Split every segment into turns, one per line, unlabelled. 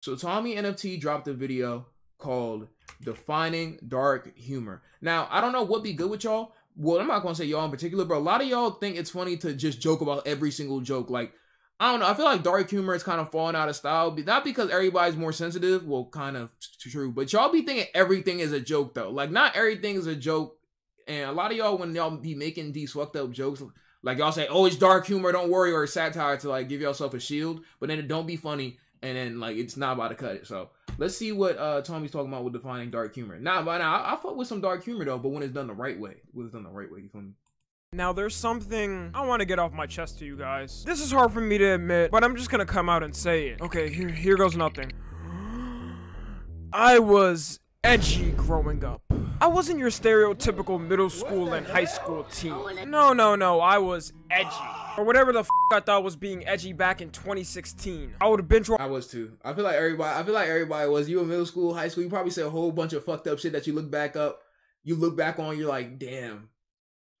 So Tommy NFT dropped a video called Defining Dark Humor. Now, I don't know what be good with y'all. Well, I'm not going to say y'all in particular, but a lot of y'all think it's funny to just joke about every single joke. Like, I don't know. I feel like dark humor is kind of falling out of style. Not because everybody's more sensitive. Well, kind of true. But y'all be thinking everything is a joke, though. Like, not everything is a joke. And a lot of y'all, when y'all be making these fucked up jokes, like y'all say, oh, it's dark humor, don't worry, or satire to like give yourself a shield. But then it don't be funny. And then, like, it's not about to cut it. So, let's see what Tommy's talking about with defining dark humor. Now, by now, I fuck with some dark humor, though, but when it's done the right way. When it's done the right way, you feel me?
Now, there's something I want to get off my chest to you guys. This is hard for me to admit, but I'm just gonna come out and say it. Okay, here goes nothing. I was edgy growing up. I wasn't your stereotypical middle school and high school teen. No, I was edgy. Or whatever the f I thought was being edgy back in 2016. I would have binge watched.
I was too. I feel like everybody was. You in middle school, high school, you probably said a whole bunch of fucked up shit that you look back on, you're like, damn.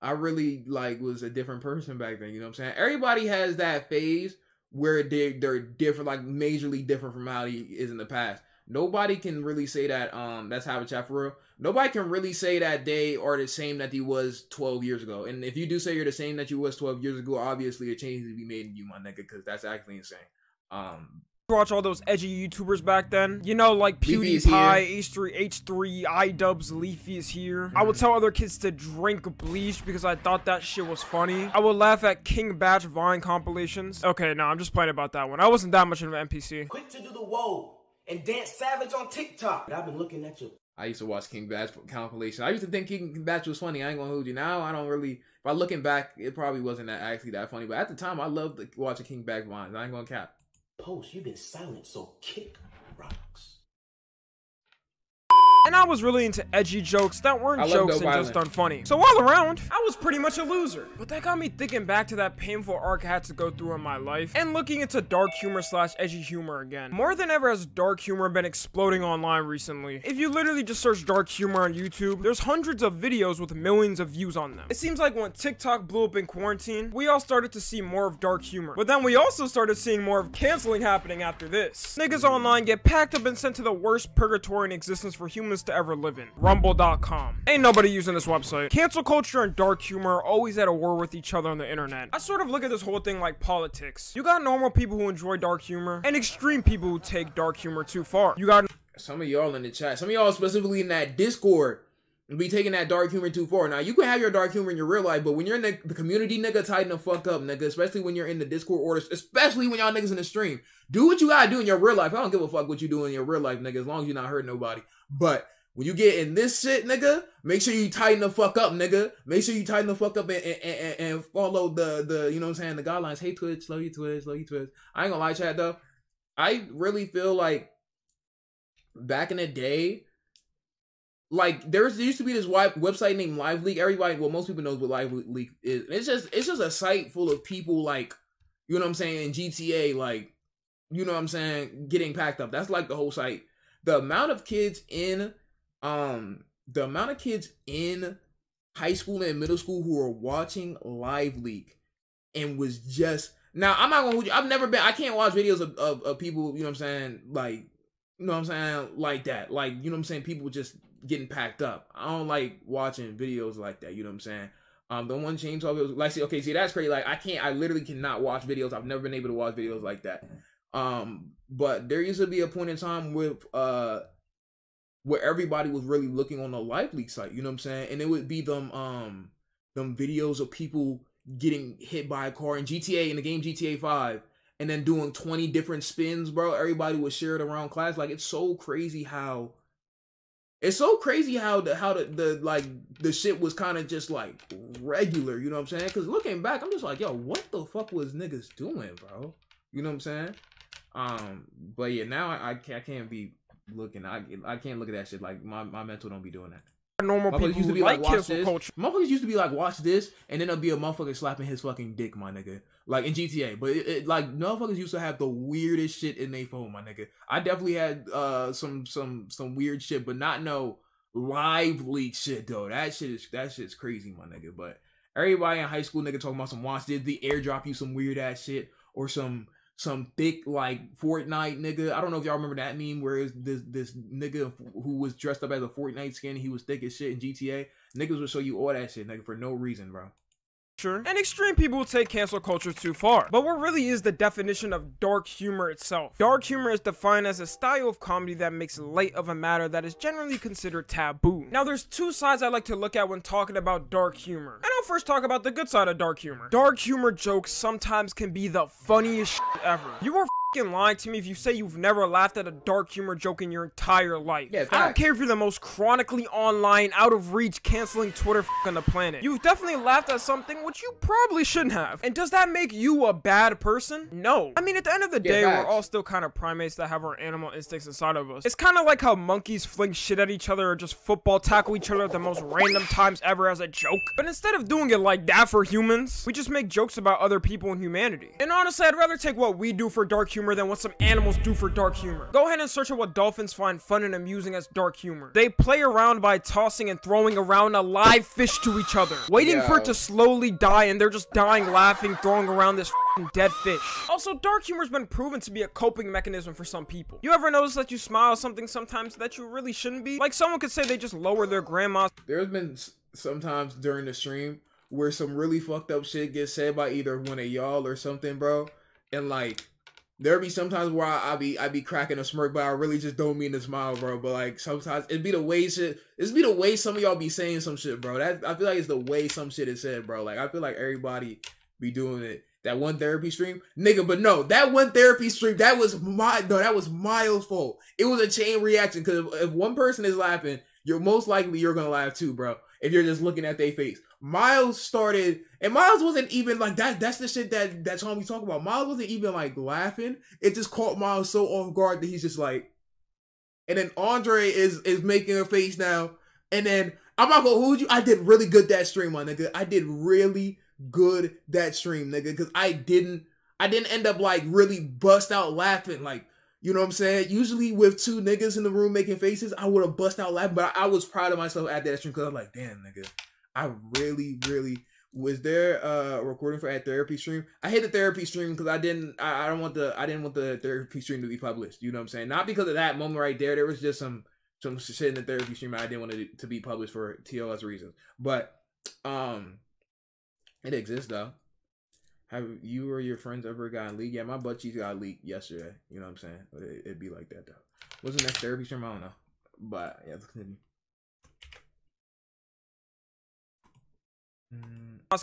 I really like was a different person back then, you know what I'm saying? Everybody has that phase where they're different, like majorly different from how he is in the past. Nobody can really say that that's how it's for real. Nobody can really say that they are the same that he was 12 years ago. And if you do say you're the same that you was 12 years ago, obviously a change to be made in you, my nigga, because that's actually insane.
Watch all those edgy YouTubers back then. You know, like PewDiePie, H3, iDubbbz, Leafy is here. I would tell other kids to drink bleach because I thought that shit was funny. I would laugh at King Batch Vine compilations. Okay, no, I'm just playing about that one. I wasn't that much of an NPC.
Quick to do the whoa and dance savage on TikTok. I've been looking at you.
I used to watch King Batch compilation. I used to think King Batch was funny. I ain't gonna hold you. Now I don't really. If I looking back, it probably wasn't actually that funny. But at the time, I loved watching King Batch Vines. I ain't gonna cap.
Post, you've been silent, so kick rocks.
And I was really into edgy jokes that weren't jokes and just unfunny. So all around, I was pretty much a loser. But that got me thinking back to that painful arc I had to go through in my life and looking into dark humor / edgy humor again. More than ever has dark humor been exploding online recently. If you literally just search dark humor on YouTube, there's hundreds of videos with millions of views on them. It seems like when TikTok blew up in quarantine, we all started to see more of dark humor. But then we also started seeing more of canceling happening after this. Niggas online get packed up and sent to the worst purgatory in existence for humans to ever live in. Rumble.com. Ain't nobody using this website. Cancel culture and dark humor are always at a war with each other on the internet. I sort of look at this whole thing like politics. You got normal people who enjoy dark humor and extreme people who take dark humor too far. You got
some of y'all in the chat, some of y'all specifically in that Discord be taking that dark humor too far. Now, you can have your dark humor in your real life, but when you're in the community, nigga, tighten the fuck up, nigga. Especially when you're in the Discord orders, especially when y'all niggas in the stream. Do what you gotta do in your real life. I don't give a fuck what you do in your real life, nigga, as long as you're not hurting nobody. But when you get in this shit, nigga, make sure you tighten the fuck up, nigga. Make sure you tighten the fuck up and follow the you know what I'm saying, the guidelines. Hey, Twitch, slow your Twitch, slow your Twitch. I ain't gonna lie, chat, though. I really feel like back in the day, like there used to be this website named Live Leak. Everybody, well, most people know what Live Leak is. It's just a site full of people like, you know what I'm saying, in GTA, like, you know what I'm saying, getting packed up. That's like the whole site. The amount of kids in high school and middle school who are watching Live Leak and was just, now I'm not gonna, I've never been, I can't watch videos of people, you know what I'm saying, like, you know what I'm saying, like that, like, you know what I'm saying, people just getting packed up. I don't like watching videos like that, you know what I'm saying. The one chainsaw videos, like, see, that's crazy. Like, I literally cannot watch videos. I've never been able to watch videos like that. But there used to be a point in time with where everybody was really looking on the Live Leak site, you know what I'm saying? And it would be them videos of people getting hit by a car in GTA, in the game GTA 5, and then doing 20 different spins, bro. Everybody would share it around class. Like, it's so crazy how the shit was kind of just like regular, you know what I'm saying? Because looking back, I'm just like, yo, what the fuck was niggas doing, bro? You know what I'm saying? But yeah, now I can't be looking. I can't look at that shit. Like, my mental don't be doing that.
Normal people used to be like, cancel culture.
Motherfuckers used to be like, watch this, and then there'll be a motherfucker slapping his fucking dick, my nigga. Like in GTA. But it like, motherfuckers used to have the weirdest shit in their phone, my nigga. I definitely had some weird shit, but not no Live Leak shit though. That shit's crazy, my nigga. But everybody in high school, nigga, talking about some watch this, the airdrop you some weird ass shit, or some some thick like Fortnite nigga. I don't know if y'all remember that meme where it's this nigga who was dressed up as a Fortnite skin. He was thick as shit in GTA. Niggas will show you all that shit, nigga, for no reason, bro.
And extreme people will take cancel culture too far. But what really is the definition of dark humor itself? Dark humor is defined as a style of comedy that makes light of a matter that is generally considered taboo. Now there's two sides I like to look at when talking about dark humor. And I'll first talk about the good side of dark humor. Dark humor jokes sometimes can be the funniest shit ever. You are lying to me if you say you've never laughed at a dark humor joke in your entire life.
Yeah,
I don't care if you're the most chronically online, out of reach, canceling Twitter on the planet. You've definitely laughed at something which you probably shouldn't have. And does that make you a bad person? No. I mean, at the end of the day, we're all still kind of primates that have our animal instincts inside of us. It's kind of like how monkeys fling shit at each other or just football tackle each other at the most random times ever as a joke. But instead of doing it like that for humans, we just make jokes about other people and humanity. And honestly, I'd rather take what we do for dark humor than what some animals do for dark humor. Go ahead and search at what dolphins find fun and amusing as dark humor. They play around by tossing and throwing around a live fish to each other, waiting for it to slowly die, and they're just dying laughing, throwing around this dead fish. Also, dark humor has been proven to be a coping mechanism for some people. You ever notice that you smile at something sometimes that you really shouldn't be? Like someone could say they just lower their grandma's.
There's been sometimes during the stream where some really fucked up shit gets said by either one of y'all or something, bro, and like there'll be sometimes where I be cracking a smirk, but I really just don't mean to smile, bro. But like sometimes it'd be the way some of y'all be saying some shit, bro. That I feel like it's the way some shit is said, bro. Like I feel like everybody be doing it. That one therapy stream, nigga. But no, that one therapy stream, that was Miles' fault. It was a chain reaction, because if one person is laughing, you're most likely gonna laugh too, bro. If you're just looking at their face. Miles started, and Miles wasn't even like that. That's the shit that's all we talk about. Miles wasn't even like laughing. It just caught Miles so off guard that he's just like, and then Andre is making a face now. And then I'm not gonna hold you. I did really good that stream, my nigga. I did really good that stream, nigga, because I didn't end up like really bust out laughing, like, you know what I'm saying? Usually with two niggas in the room making faces, I would have bust out laughing, but I was proud of myself at that stream because I was like, damn, nigga, I really was there a recording for that therapy stream. I hate the therapy stream because I didn't want the therapy stream to be published. You know what I'm saying? Not because of that moment right there. There was just some shit in the therapy stream I didn't want it to be published for TOS reasons. But it exists though. Have you or your friends ever gotten leaked? Yeah, my butt cheeks got leaked yesterday. You know what I'm saying? But it'd be like that though. What's the next therapy stream? I don't know. But yeah, let's continue.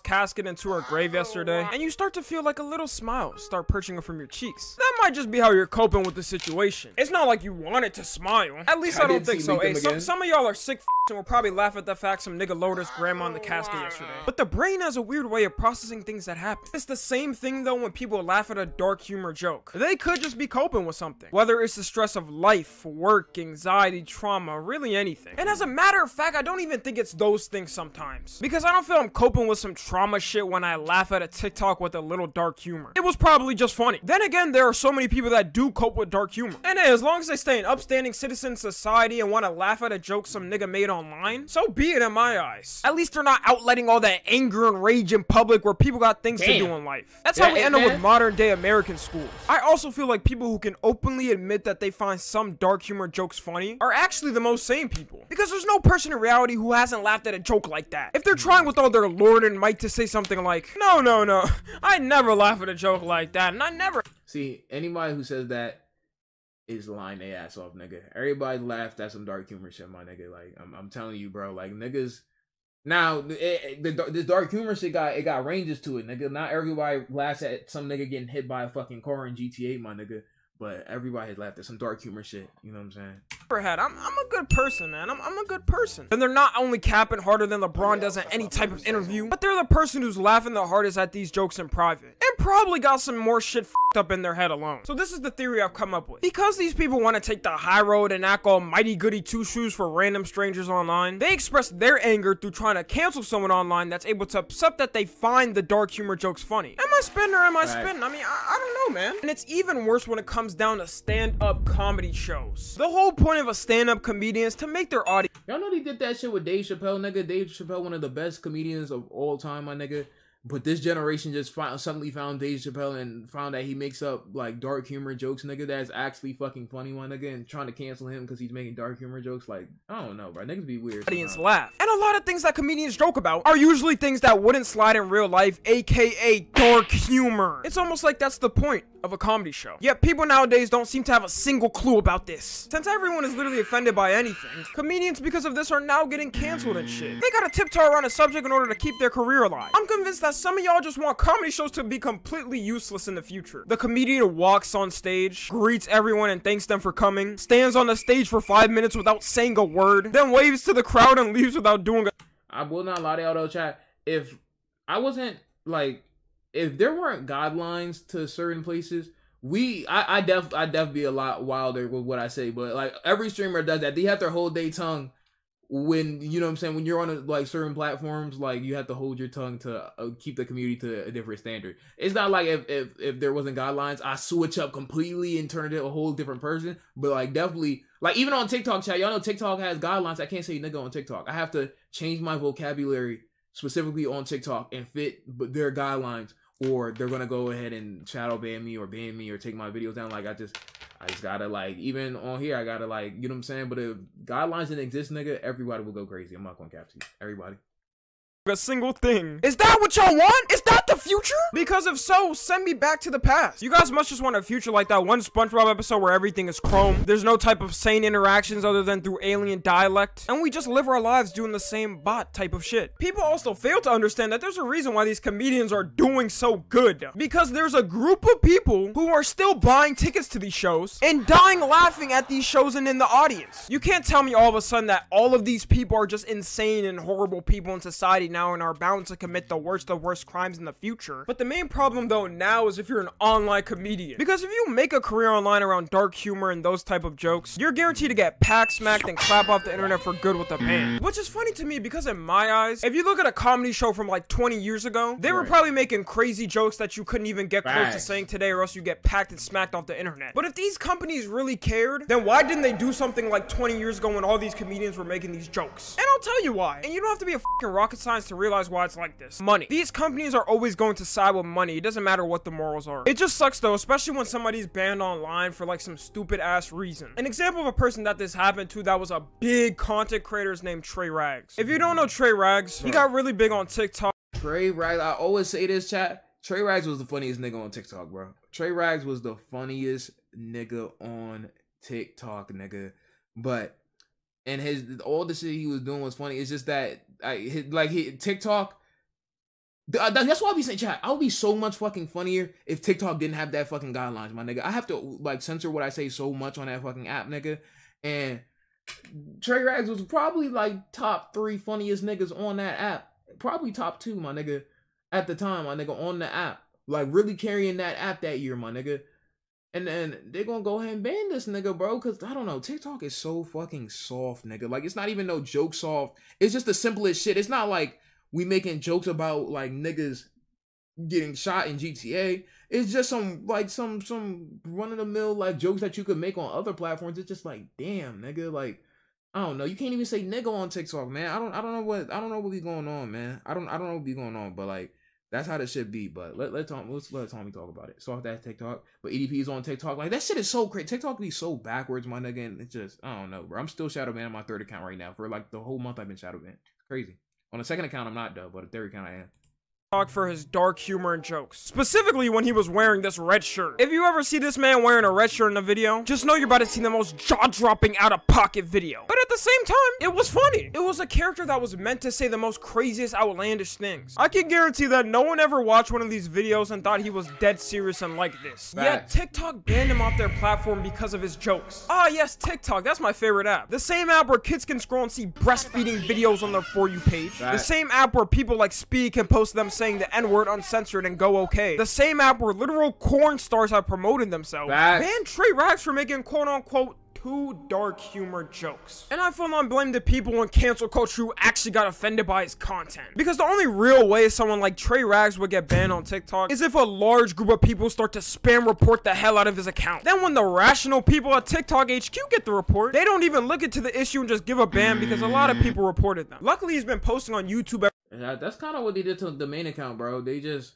Casket into her grave yesterday, and you start to feel like a little smile start perching up from your cheeks. That might just be how you're coping with the situation. It's not like you wanted to smile. At least I don't think so. Hey, some of y'all are sick and will probably laugh at the fact some nigga lowered his grandma in the casket yesterday. But the brain has a weird way of processing things that happen. It's the same thing though when people laugh at a dark humor joke. They could just be coping with something. Whether it's the stress of life, work, anxiety, trauma, really anything. And as a matter of fact, I don't even think it's those things sometimes. Because I don't feel I'm coping with some trauma shit when I laugh at a TikTok with a little dark humor. It was probably just funny. Then again, there are so many people that do cope with dark humor. And hey, as long as they stay an upstanding citizen in society and want to laugh at a joke some nigga made online, so be it in my eyes. At least they're not outletting all that anger and rage in public where people got things to do in life. That's how we end up with modern day American schools. I also feel like people who can openly admit that they find some dark humor jokes funny are actually the most sane people. Because there's no person in reality who hasn't laughed at a joke like that. If they're trying with all their lord and might to say something like, no, I never laugh at a joke like that, and I never.
See, anybody who says that is lying their ass off, nigga. Everybody laughed at some dark humor shit, my nigga. Like, I'm telling you, bro. Like, niggas. Now, this dark humor shit got ranges to it, nigga. Not everybody laughs at some nigga getting hit by a fucking car in GTA, my nigga. But everybody has laughed at some dark humor shit. You know what I'm saying? I'm
a good person, man. I'm a good person. And they're not only capping harder than LeBron does at any type of interview, but they're the person who's laughing the hardest at these jokes in private. And probably got some more shit f***ed up in their head alone. So this is the theory I've come up with. Because these people want to take the high road and act all mighty goody two-shoes for random strangers online, they express their anger through trying to cancel someone online that's able to accept that they find the dark humor jokes funny. Am I spinning or am I spinning? I mean, I don't know, man. And it's even worse when it comes down to stand-up comedy shows. The whole point of a stand-up comedian is to make their audience.
Y'all know they did that shit with Dave Chappelle, nigga. Dave Chappelle, one of the best comedians of all time, my nigga. But this generation just suddenly found Dave Chappelle and found that he makes up like dark humor jokes, nigga, that's actually fucking funny, one nigga, and trying to cancel him because he's making dark humor jokes. Like, I don't know, bro. Niggas be weird.
Audience laugh. And a lot of things that comedians joke about are usually things that wouldn't slide in real life, aka dark humor. It's almost like that's the point of a comedy show. Yet people nowadays don't seem to have a single clue about this. Since everyone is literally offended by anything, comedians because of this are now getting canceled and shit. They gotta tiptoe around a subject in order to keep their career alive. I'm convinced that some of y'all just want comedy shows to be completely useless in the future. The comedian walks on stage, greets everyone and thanks them for coming, stands on the stage for 5 minutes without saying a word, then waves to the crowd and leaves without doing a—
I will not lie to y'all though, chat. If I wasn't like, if there weren't guidelines to certain places, I def be a lot wilder with what I say. But like every streamer does that. They have to hold their tongue when, you know what I'm saying, when you're on like certain platforms. Like you have to hold your tongue to keep the community to a different standard. It's not like if there wasn't guidelines, I switch up completely and turn into a whole different person. But like definitely, like even on TikTok, chat, y'all know TikTok has guidelines. I can't say nigga on TikTok. I have to change my vocabulary specifically on TikTok and fit their guidelines, or they're gonna go ahead and shadow ban me or take my videos down. Like I just gotta, like, even on here I gotta, like, you know what I'm saying. But if guidelines didn't exist, nigga, everybody will go crazy. I'm not gonna cap you, everybody.
A single thing. Is that what y'all want? Is that the future? Because if so, send me back to the past. You guys must just want a future like that one SpongeBob episode where everything is chrome. There's no type of sane interactions other than through alien dialect. And we just live our lives doing the same bot type of shit. People also fail to understand that there's a reason why these comedians are doing so good. Because there's a group of people who are still buying tickets to these shows and dying laughing at these shows and in the audience. You can't tell me all of a sudden that all of these people are just insane and horrible people in society now and are bound to commit the worst of worst crimes in the future. But the main problem though now is if you're an online comedian. Because if you make a career online around dark humor and those type of jokes, you're guaranteed to get pack smacked and clap off the internet for good with a ban. Which is funny to me because in my eyes, if you look at a comedy show from like 20 years ago, they were probably making crazy jokes that you couldn't even get close to saying today, or else you get packed and smacked off the internet. But if these companies really cared, then why didn't they do something like 20 years ago when all these comedians were making these jokes? And I'll tell you why. And you don't have to be a fucking rocket science to realize why it's like this. Money. These companies are always going to side with money. It doesn't matter what the morals are. It just sucks though, especially when somebody's banned online for like some stupid ass reason. An example of a person that this happened to that was a big content creator is named Trey Rags. If you don't know Trey Rags, he got really big on TikTok.
Trey Rags, I always say this, chat. Trey Rags was the funniest nigga on TikTok, bro. Trey Rags was the funniest nigga on TikTok, nigga. But and all the shit he was doing was funny. It's just that TikTok. That's why I be saying, chat, I would be so much fucking funnier if TikTok didn't have that fucking guidelines, my nigga. I have to like censor what I say so much on that fucking app, nigga. And Trey Rags was probably like top 3 funniest niggas on that app. Probably top 2, my nigga, at the time, my nigga, on the app. Like really carrying that app that year, my nigga. And then they're gonna go ahead and ban this nigga, bro, because I don't know, TikTok is so fucking soft, nigga. Like, it's not even no joke soft. It's just the simplest shit. It's not like we making jokes about like niggas getting shot in GTA. It's just some run-of-the-mill like jokes that you could make on other platforms. It's just like, damn, nigga, like, I don't know. You can't even say nigga on TikTok, man. I don't know what be going on, man. I don't know what be going on, but like, that's how this should be. But let's let Tommy talk about it. Soft ass TikTok, but EDP is on TikTok. Like, that shit is so crazy. TikTok be so backwards, my nigga. And it's just, I don't know, bro. I'm still shadow banned on my 3rd account right now. For like the whole month I've been shadow banned. Crazy. On the 2nd account I'm not though, but the 3rd account I am.
For his dark humor and jokes, specifically when he was wearing this red shirt. If you ever see this man wearing a red shirt in a video, just know you're about to see the most jaw-dropping out-of-pocket video. But at the same time, it was funny. It was a character that was meant to say the most craziest, outlandish things. I can guarantee that no one ever watched one of these videos and thought he was dead serious and like this. Yet TikTok banned him off their platform because of his jokes. Ah yes, TikTok, that's my favorite app. The same app where kids can scroll and see breastfeeding videos on their For You page. The same app where people like Speed can post them saying the N-word uncensored and go okay. The same app where literal corn stars have promoted themselves. Banned Trey Rags for making quote-unquote 2 dark humor jokes. And I full on blame the people in cancel culture who actually got offended by his content. Because the only real way someone like Trey Rags would get banned on TikTok is if a large group of people start to spam report the hell out of his account. Then when the rational people at TikTok HQ get the report, they don't even look into the issue and just give a ban because a lot of people reported them. Luckily, he's been posting on YouTube
That's kind of what they did to the main account, bro. They just,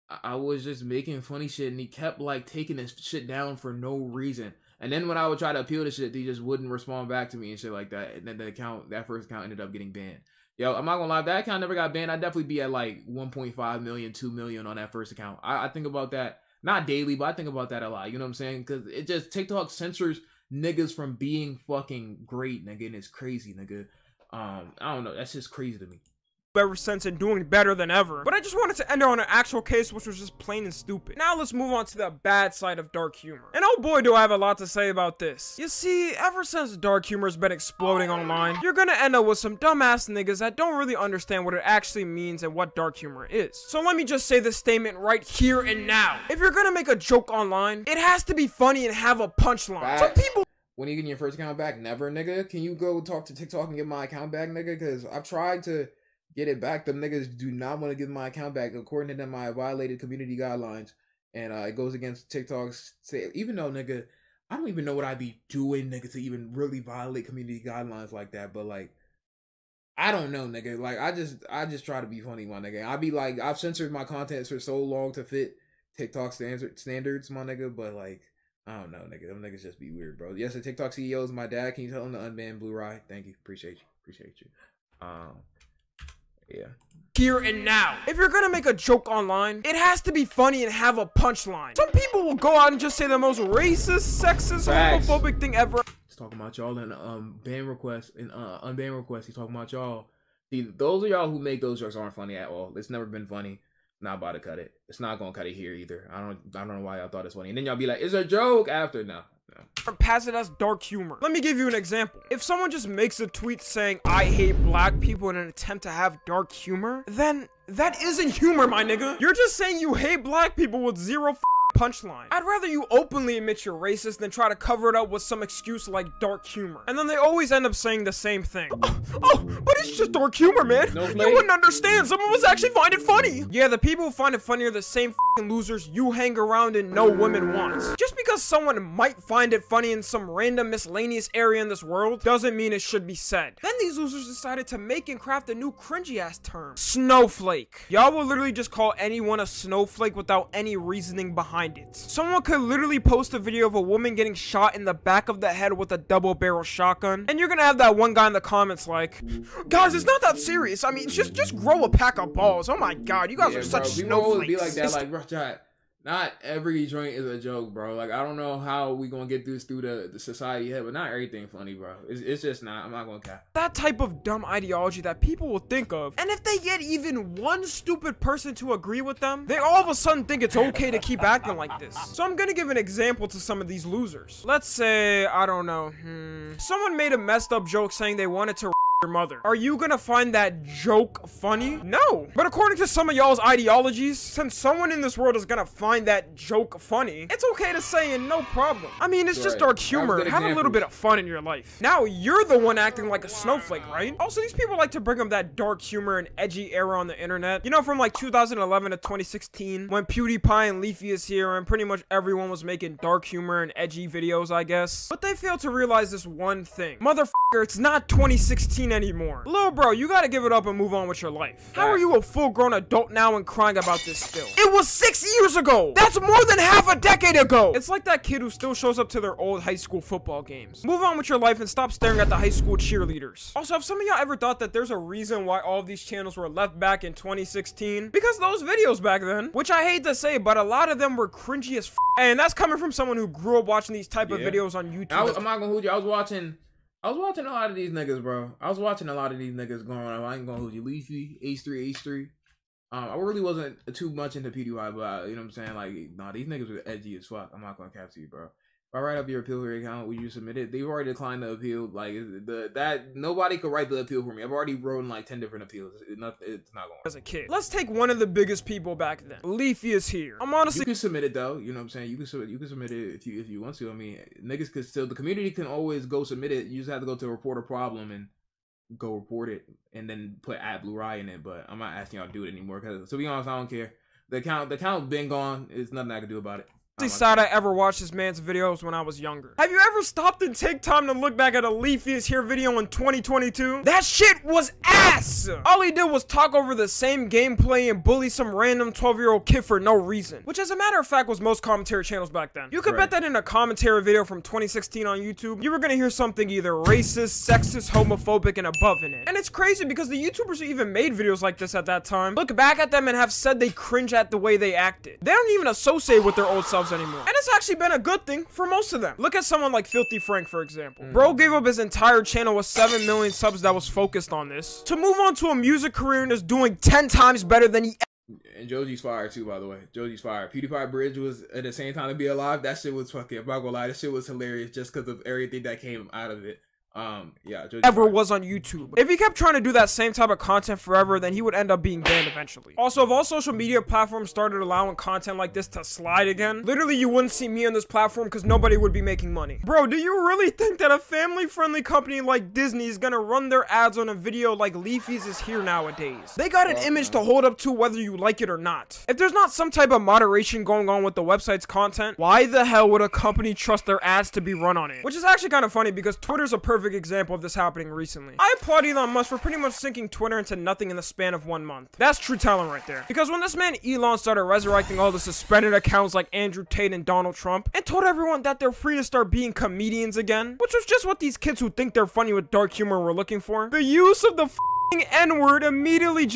I was just making funny shit, and he kept like taking this shit down for no reason. And then when I would try to appeal to shit, they just wouldn't respond back to me and shit like that. And then that first account ended up getting banned. Yo, I'm not gonna lie, if that account never got banned, I'd definitely be at like 1.5 million, 2 million on that first account. I think about that, not daily, but I think about that a lot. You know what I'm saying? Because it just, TikTok censors niggas from being fucking great, nigga, and it's crazy, nigga. I don't know, that's just crazy to me.
Ever since and doing better than ever. But I just wanted to end on an actual case which was just plain and stupid. Now let's move on to the bad side of dark humor. And oh boy do I have a lot to say about this. You see, ever since dark humor has been exploding online, you're gonna end up with some dumbass niggas that don't really understand what it actually means and what dark humor is. So let me just say this statement right here and now. If you're gonna make a joke online, it has to be funny and have a punchline. Some people—
when are you getting your first account back? Never, nigga. Can you go talk to TikTok and get my account back, nigga? Because I've tried to get it back. Them niggas do not want to give my account back. According to them, I violated community guidelines, and it goes against TikTok's say. Even though, nigga, I don't even know what I'd be doing, nigga, to even really violate community guidelines like that. But like, I don't know, nigga. Like, I just try to be funny, my nigga. I be like, I've censored my content for so long to fit TikTok standards, my nigga. But like, I don't know, nigga. Them niggas just be weird, bro. Yes, the TikTok CEO is my dad. Can you tell him to unban Blueryai? Thank you. Appreciate you. Yeah.
Here and now. If you're gonna make a joke online, it has to be funny and have a punchline. Some people will go out and just say the most racist, sexist, homophobic thing ever.
He's talking about y'all in ban request and unban request. He's talking about y'all. See, those of y'all who make those jokes aren't funny at all. It's never been funny. Not about to cut it. It's not gonna cut it here either. I don't know why y'all thought it's funny. And then y'all be like, it's a joke after. No.
Pass it as dark humor. Let me give you an example. If someone just makes a tweet saying I hate black people in an attempt to have dark humor, then that isn't humor, my nigga. You're just saying you hate black people with zero punchline. I'd rather you openly admit you're racist than try to cover it up with some excuse like dark humor. And then they always end up saying the same thing. Oh, but it's just dark humor, man. You wouldn't understand. Some of us actually find it funny. Yeah, the people who find it funny are the same losers you hang around and no woman wants. Just because someone might find it funny in some random miscellaneous area in this world doesn't mean it should be said. Then these losers decided to make and craft a new cringy ass term. Snowflake. Y'all will literally just call anyone a snowflake without any reasoning behind it. Someone could literally post a video of a woman getting shot in the back of the head with a double-barrel shotgun, and you're gonna have that one guy in the comments like, guys, it's not that serious. I mean, just grow a pack of balls. Oh my god, you guys are such snowflakes.
Be like that, like, bro, not every joint is a joke, bro. Like, I don't know how we gonna get this through the society head, but not everything funny, bro. It's just not. I'm not gonna cap.
That type of dumb ideology that people will think of, and if they get even one stupid person to agree with them, they all of a sudden think it's okay to keep acting like this. So I'm gonna give an example to some of these losers. Let's say, I don't know, someone made a messed up joke saying they wanted to your mother. Are you gonna find that joke funny? No. But according to some of y'all's ideologies, since someone in this world is gonna find that joke funny, it's okay to say and no problem. I mean, it's just dark humor. Have a little bit of fun in your life. Now you're the one acting like a snowflake, right? Also, these people like to bring up that dark humor and edgy era on the internet. You know, from like 2011 to 2016, when PewDiePie and Leafy is here and pretty much everyone was making dark humor and edgy videos, I guess. But they failed to realize this one thing. Motherfucker, it's not 2016 anymore. Little bro, you gotta give it up and move on with your life. How are you a full-grown adult now and crying about this still? It was 6 years ago! That's more than half a decade ago! It's like that kid who still shows up to their old high school football games. Move on with your life and stop staring at the high school cheerleaders. Also, have some of y'all ever thought that there's a reason why all of these channels were left back in 2016? Because those videos back then, which I hate to say, but a lot of them were cringy as f. And that's coming from someone who grew up watching these type of videos on YouTube.
I'm not gonna hold you. I was watching a lot of these niggas, bro. I was watching a lot of these niggas going on. I ain't gonna hold you. Leafy, H3. I really wasn't too much into PewDiePie, but you know what I'm saying? Like, nah, these niggas were edgy as fuck. I'm not gonna cap to you, bro. If I write up your appeal for your account, will you submit it? They've already declined the appeal. Like, that nobody could write the appeal for me. I've already written like 10 different appeals. It's not going.
As a kid, let's take one of the biggest people back then. Leafy is here. I'm honestly.
You can submit it though. You know what I'm saying? You can submit it if you want to. I mean, niggas could still. The community can always go submit it. You just have to go to report a problem and go report it, and then put @Blueryai in it. But I'm not asking y'all to do it anymore because, to be honest, I don't care. The account been gone. There's nothing I can do about it.
Sad I ever watched this man's videos when I was younger. Have you ever stopped and take time to look back at a Leafy is Here video in 2022? That shit was ass! All he did was talk over the same gameplay and bully some random 12-year-old kid for no reason. Which as a matter of fact was most commentary channels back then. You could bet that in a commentary video from 2016 on YouTube, you were gonna hear something either racist, sexist, homophobic, and above in it. And it's crazy because the YouTubers who even made videos like this at that time, look back at them and have said they cringe at the way they acted. They don't even associate with their old selves anymore. And it's actually been a good thing for most of them. Look at someone like Filthy Frank, for example. Bro gave up his entire channel with 7 million subs that was focused on this to move on to a music career and is doing 10 times better than he.
And Joji's fire too, by the way. Joji's fire. PewDiePie Bridge was at the same time to be alive. That shit was fucking, I'm not gonna lie, that shit was hilarious just because of everything that came out of it. Yeah,
ever was on YouTube. If he kept trying to do that same type of content forever, then he would end up being banned eventually. Also, if all social media platforms started allowing content like this to slide again, literally you wouldn't see me on this platform because nobody would be making money. Bro, do you really think that a family-friendly company like Disney is gonna run their ads on a video like Leafy's is Here nowadays? They got an image to hold up to whether you like it or not. If there's not some type of moderation going on with the website's content, why the hell would a company trust their ads to be run on it? Which is actually kind of funny because Twitter's a perfect example of this happening recently. I applaud Elon Musk for pretty much sinking Twitter into nothing in the span of 1 month. That's true talent right there. Because when this man Elon started resurrecting all the suspended accounts like Andrew Tate and Donald Trump and told everyone that they're free to start being comedians again, which was just what these kids who think they're funny with dark humor were looking for, the use of the f***ing N-word immediately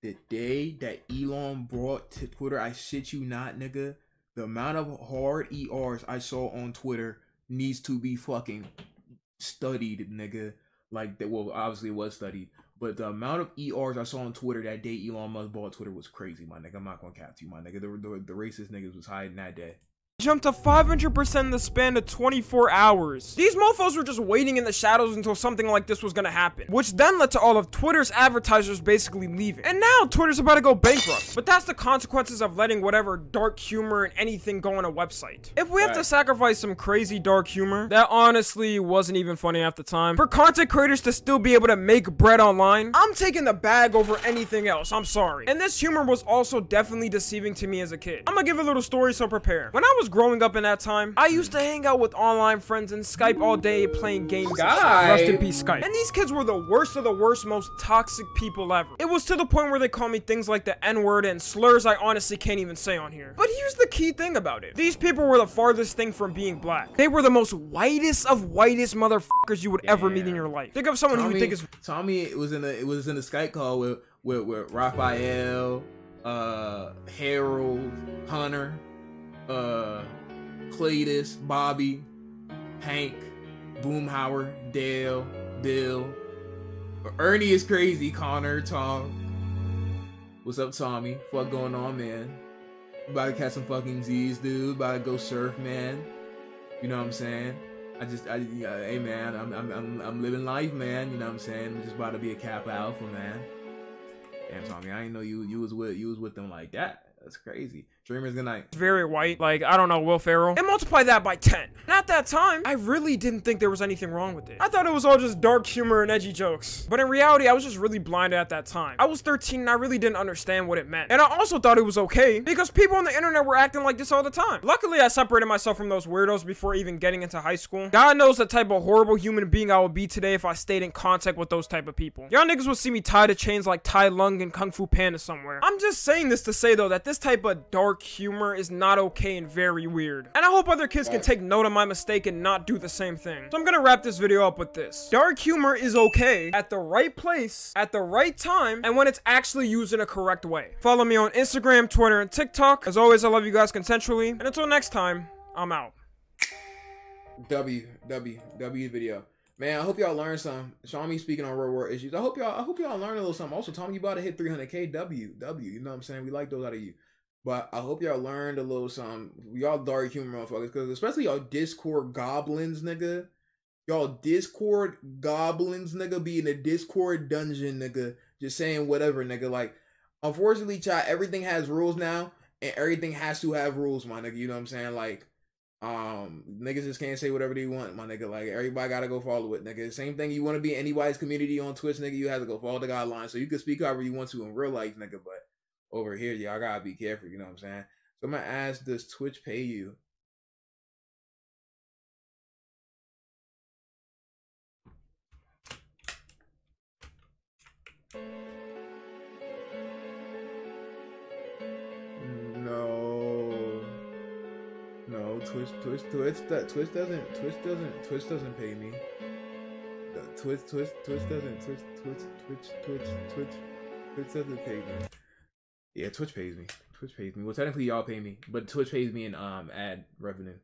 the day that Elon brought to Twitter, I shit you not, nigga, the amount of hard ERs I saw on Twitter needs to be fucking studied, nigga. Like that, well, obviously it was studied, but the amount of ERs I saw on Twitter that day Elon Musk bought Twitter was crazy, my nigga. I'm not gonna cap to you, my nigga. The racist niggas was hiding that day.
Jumped to 500% in the span of 24 hours. These mofos were just waiting in the shadows until something like this was gonna happen, which then led to all of Twitter's advertisers basically leaving. And now Twitter's about to go bankrupt. But that's the consequences of letting whatever dark humor and anything go on a website. If we have to sacrifice some crazy dark humor that honestly wasn't even funny at the time for content creators to still be able to make bread online, I'm taking the bag over anything else. I'm sorry. And this humor was also definitely deceiving to me as a kid. I'm gonna give a little story, so prepare. When I was growing up in that time, I used to hang out with online friends and Skype all day playing games. Rest in peace, Skype. And these kids were the worst of the worst, most toxic people ever. It was to the point where they called me things like the N-word and slurs I honestly can't even say on here. But here's the key thing about it. These people were the farthest thing from being black. They were the most whitest of whitest motherfuckers you would ever meet in your life. Think of someone who you think is
Tommy. It was in the Skype call with Raphael, Harold, Hunter, Cletus, Bobby, Hank, Boomhauer, Dale, Bill. Ernie is crazy. Connor, Tom. What's up, Tommy? Fuck going on, man? About to catch some fucking Z's, dude. About to go surf, man. You know what I'm saying? Hey man, I'm living life, man. You know what I'm saying? I'm just about to be a Kappa Alpha, man. Damn, Tommy, I didn't know you was with them like that. That's crazy. Dreamers, good night.
Very white, like, I don't know, Will Ferrell. And multiply that by 10. And at that time, I really didn't think there was anything wrong with it. I thought it was all just dark humor and edgy jokes. But in reality, I was just really blinded at that time. I was 13 and I really didn't understand what it meant. And I also thought it was okay because people on the internet were acting like this all the time. Luckily, I separated myself from those weirdos before even getting into high school. God knows the type of horrible human being I would be today if I stayed in contact with those type of people. Y'all niggas would see me tied to chains like Tai Lung and Kung Fu Panda somewhere. I'm just saying this to say though that this type of dark humor is not okay and very weird. And I hope other kids can take note of my mistake and not do the same thing. So I'm gonna wrap this video up with this. Dark humor is okay at the right place, at the right time, and when it's actually used in a correct way. Follow me on Instagram, Twitter, and TikTok. As always, I love you guys consensually. And until next time, I'm out.
W video. Man, I hope y'all learned some. Xiaomi speaking on real world issues. I hope y'all learned a little something. Also, Tommy, you about to hit 300K W. You know what I'm saying? We like those out of you. But I hope y'all learned a little something. Y'all dark humor motherfuckers. Because especially y'all Discord goblins, nigga. Y'all Discord goblins, nigga. Be in a Discord dungeon, nigga. Just saying whatever, nigga. Like, unfortunately, chat, everything has rules now. And everything has to have rules, my nigga. You know what I'm saying? Like, niggas just can't say whatever they want, my nigga. Like, everybody gotta go follow it, nigga. Same thing, you want to be anybody's community on Twitch, nigga, you have to go follow the guidelines. So you can speak however you want to in real life, nigga, but over here, y'all gotta be careful, you know what I'm saying? So I'm gonna ask, does Twitch pay you? No, Twitch doesn't pay me. Twitch doesn't pay me. Yeah, Twitch pays me. Well, technically y'all pay me, but Twitch pays me in ad revenue.